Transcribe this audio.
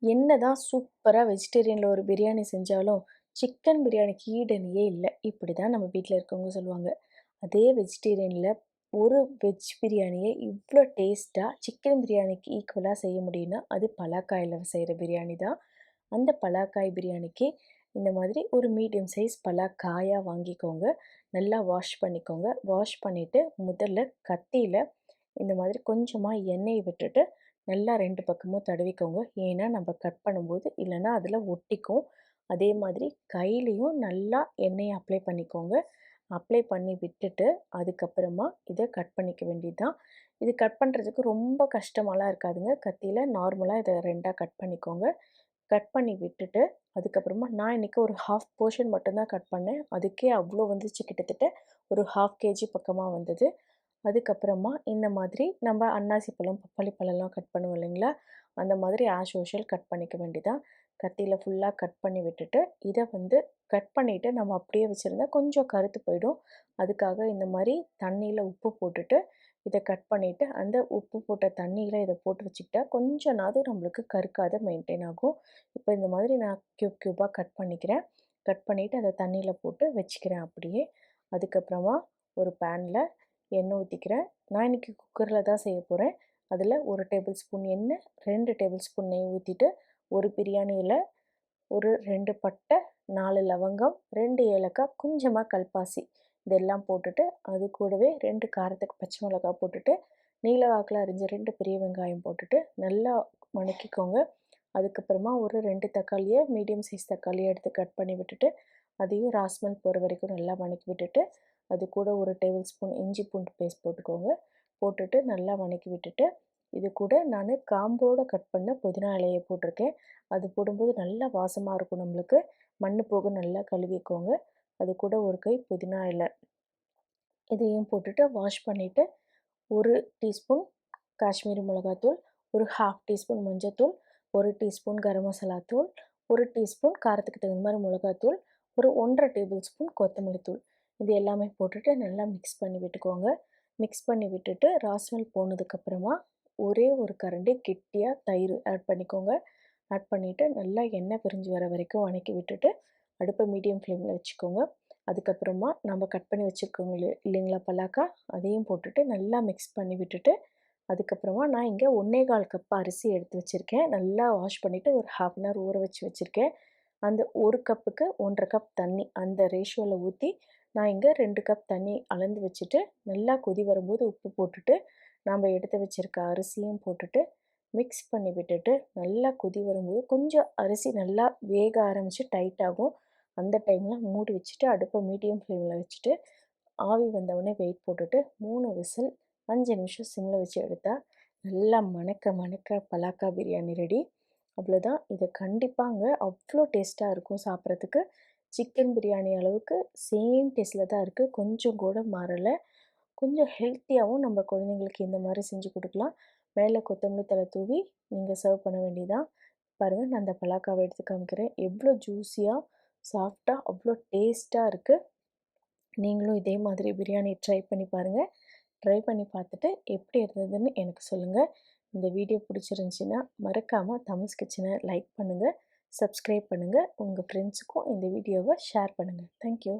என்னதான் சூப்பரா வெஜிடேரியன்ல ஒரு பிரியாணி செஞ்சாலும், சிக்கன் பிரியாணிக்கு ஈடு இணையே இல்ல. இப்படிதான் நம்ம வீட்ல இருக்கவங்க சொல்லுவாங்க. அதே வெஜிடேரியன்ல ஒரு வெஜ் பிரியாணிய இவ்ளோ டேஸ்ட்டா சிக்கன் பிரியாணிக்கு ஈக்குவலா செய்ய முடியும்னா, அது பலாக்காய்ல செய்ற பிரியாணி தான். அந்த பலாக்காய் பிரியாணிக்கு இந்த மாதிரி ஒரு மீடியம் சைஸ் பலாக்காயா வாங்கிக்கோங்க. நல்லா வாஷ் பண்ணிக்கோங்க. வாஷ் பண்ணிட்டு முதல்ல கத்தியில இந்த மாதிரி கொஞ்சமா எண்ணெய விட்டுட்டு நல்லா 2 பக்கமும் தடவிக்கோங்க. ஏன்னா, நம்ம கட் பண்ணும்போது இல்லன்னா அதில ஒட்டிக்கும். அதே மாதிரி கையிலயும் நல்லா எண்ணெய அப்ளை பண்ணிக்கோங்க. அப்ளை பண்ணி விட்டுட்டு, அதுக்கப்புறமா இத கட் பண்ணிக்க வேண்டியது தான். இது கட் பண்ணுறதுக்கு ரொம்ப கஷ்டமாலாம் இருக்காதுங்க. கத்தியில நார்மலா இத 2ஆ கட் பண்ணிக்கோங்க. கட் பண்ணி விட்டுட்டு, அதுக்கப்புறமா நான் இன்னைக்கு ஒரு 1/2 போர்ஷன் மட்டும் தான் கட் பண்ணேன். அதுக்கே அவ்ளோ வந்துச்சு கிட்டத்தட்ட ஒரு 1/2 கேஜி பக்கமா வந்தது. அதுக்கப்புறமா இந்த மாதிரி நம்ம அன்னாசி பழம், பப்பாளி பழம்லாம் கட் பண்ணுவோம் இல்லைங்களா? அந்த மாதிரி ஆஸ் யூசுவல் கட் பண்ணிக்க வேண்டியதான். கத்தியில ஃபுல்லா கட் பண்ணி விட்டுட்டு, இத வந்து கட் பண்ணிட்டு நம்ம அப்படியே வச்சிருந்தா கொஞ்சம் கருத்து போயிடும். அதுக்காக இந்த மாரி தண்ணீல உப்பு போட்டுட்டு, இத கட் பண்ணிட்டு, அந்த உப்பு போட்ட தண்ணீல இத போட்டு வச்சுக்கிட்டா கொஞ்சனாவது நம்மளுக்கு கருக்காத மெயின்டெயின் ஆகும். இப்போ இந்த மாதிரி நான் கியூபா கட் பண்ணிக்கிறேன். கட் பண்ணிட்டு அத தண்ணீல போட்டு வச்சுக்கிறேன் அப்படியே. அதுக்கப்புறமா ஒரு பேன்ல எண்ணெய் ஊத்திக்கிறேன். நான் இன்னைக்கு குக்கர்ல தான் செய்ய போறேன். அதில 1 டேபிள் ஸ்பூன் எண்ணெய், 2 டேபிள் ஸ்பூன் நெய் ஊத்திட்டு, ஒரு பிரியாணி இல, ஒரு 2 பட்டை, 4 லவங்கம், 2 ஏலக்காய், கொஞ்சமா கல்பாசி இதெல்லாம் போட்டுட்டு, அது கூடவே 2 காரத்துக்கு பச்சை மிளகாய் போட்டுட்டு, நீல வாக்குல அரிஞ்ச 2 பெரிய வெங்காயம் போட்டுட்டு, நல்லா வணக்கிக்கோங்க. அதுக்கப்புறமா ஒரு 2 தக்காளிய மீடியம் சைஸ் தக்காளிய எடுத்து கட் பண்ணி விட்டுட்டு, அதையும் ராஸ்மல் போற வரைக்கும் நல்லா வணக்கி விட்டுட்டு, அது கூட 1 டேபிள் ஸ்பூன் இஞ்சி பூண்டு பேஸ்ட் போட்டுக்கோங்க. போட்டுட்டு நல்லா வணக்கி விட்டுட்டு, இது கூட நானு காம்போட கட் பண்ண புதினா இலைய போட்டிருக்கேன். அது போடும்போது நல்லா வாசமா இருக்கும் நம்மளுக்கு. மண்ணு போக நல்லா கழுவிக்கோங்க. அது கூட ஒரு கை புதினா இல. இதையும் போட்டுட்டு வாஷ் பண்ணிட்டு, 1 டீஸ்பூன் காஷ்மீரி மிளகாத்தூள், ஒரு 1/2 டீஸ்பூன் மஞ்சத்தூள், 1 டீஸ்பூன் கரம் மசாலா தூள், 1 டீஸ்பூன் காரத்துக்கு தகுந்த மாரி மிளகாத்தூள், ஒரு 1 1/2 டேபிள் ஸ்பூன் கொத்தமல்லி தூள். இது எல்லாமே போட்டுட்டு நல்லா மிக்ஸ் பண்ணி விட்டுக்கோங்க. மிக்ஸ் பண்ணி விட்டுட்டு ராஸ்மல் போனதுக்கப்புறமா ஒரே ஒரு கரண்டி கெட்டியா தயிர் ஆட் பண்ணிக்கோங்க. ஆட் பண்ணிட்டு நல்லா எண்ணெய் பிரிஞ்சு வர வரைக்கும் வணக்கி விட்டுட்டு, அடுப்ப மீடியம் ஃப்ளேம்ல வச்சுக்கோங்க. அதுக்கப்புறமா நம்ம கட் பண்ணி வச்சிருக்கோம் இல்லைங்களா பலாக்கா, அதையும் போட்டுட்டு நல்லா மிக்ஸ் பண்ணி விட்டுட்டு, அதுக்கப்புறமா நான் இங்க 1 1/4 கப் அரிசி எடுத்து வச்சிருக்கேன். நல்லா வாஷ் பண்ணிட்டு ஒரு 1/2 அன் ஹவர் ஊற வச்சு வச்சிருக்கேன். அந்த 1 கப்புக்கு 1 1/2 கப் தண்ணி அந்த ரேஷியோல ஊத்தி, நான் இங்க 2 கப் தண்ணி அளந்து வச்சுட்டு, நல்லா கொதி வரும்போது உப்பு போட்டுட்டு, நாம எடுத்து வச்சிருக்க அரிசியும் போட்டுட்டு, மிக்ஸ் பண்ணி விட்டுட்டு, நல்லா கொதி வரும்போது கொஞ்சம் அரிசி நல்லா வேக ஆரம்பிச்சு டைட் ஆகும். அந்த டைம்ல மூடி வச்சுட்டு, அடுப்ப மீடியம் ஃப்ளேம்ல வச்சுட்டு, ஆவி வந்தவுடனே வெயிட் போட்டுட்டு 3 விசில் 5 நிமிஷம் சிம்ல வச்சு எடுத்தா, நல்லா மணக்க மணக்க பலாக்கா பிரியாணி ரெடி. அவ்வளோதான். இது கண்டிப்பாங்க அவ்ளோ டேஸ்ட்டா இருக்கும் சாப்பிட்றதுக்கு. சிக்கன் பிரியாணி அளவுக்கு சேம் டேஸ்ட்ல தான் இருக்கு. கொஞ்சம் கூட மாறல. கொஞ்சம் ஹெல்த்தியாவும் நம்ம குழந்தைங்களுக்கு இந்த மாரி செஞ்சு குடுக்கலாம். மேல கொத்தமல்லி தழை தூவி நீங்க சர்வ் பண்ண வேண்டியது தான். பாருங்க நான் அந்த பலாக்காவ எடுத்து காமிக்கிறேன். எவ்ளோ ஜூஸியா, சாஃப்ட்டா அவ்ளோ டேஸ்ட்டா இருக்கு. நீங்களும் இதே மாதிரி பிரியாணி ட்ரை பண்ணி பாருங்க. ட்ரை பண்ணி பார்த்துட்டு எப்படி இருந்ததுன்னு எனக்கு சொல்லுங்க. இந்த வீடியோ பிடிச்சிருந்துச்சின்னா, மறக்காம தமஸ் கிச்சன லைக் பண்ணுங்க, சப்ஸ்கிரைப் பண்ணுங்க. உங்க ஃப்ரெண்ட்ஸுக்கும் இந்த வீடியோவ ஷேர் பண்ணுங்க. Thank you.